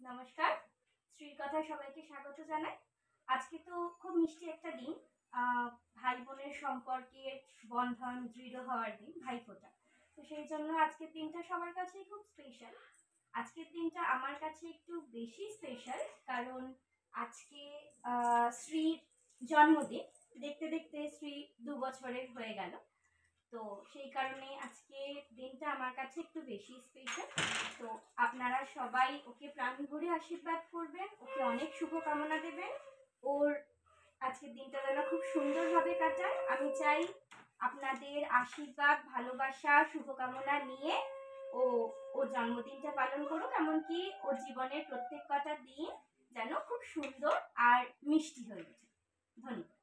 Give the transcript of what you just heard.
নমস্কার, শ্রীর কথায় সবাইকে স্বাগত জানাই। আজকে তো খুব মিষ্টি একটা দিন, ভাই বোনের সম্পর্কের বন্ধন দৃঢ় হওয়ার দিন, ভাইফোঁটা। তো সেই জন্য আজকের দিনটা সবার কাছেই খুব স্পেশাল। আজকের দিনটা আমার কাছে একটু বেশি স্পেশাল, কারণ আজকে শ্রীর জন্মদিন। দেখতে দেখতে শ্রী 2 বছরের হয়ে গেল। তো সেই কারণে আজকে দিনটা আমার কাছে একটু বেশি স্পেশাল। তো আপনারা সবাই ওকে প্রাণ ভরে আশীর্বাদ করবেন, ওকে অনেক শুভকামনা দেবেন। ওর আজকের দিনটা যেন খুব সুন্দরভাবে কাটায়। আমি চাই আপনাদের আশীর্বাদ, ভালোবাসা, শুভকামনা নিয়ে ও ওর জন্মদিনটা পালন করুক, এমনকি ওর জীবনের প্রত্যেক কটা দিন যেন খুব সুন্দর আর মিষ্টি হয়ে ওঠে। ধন্যবাদ।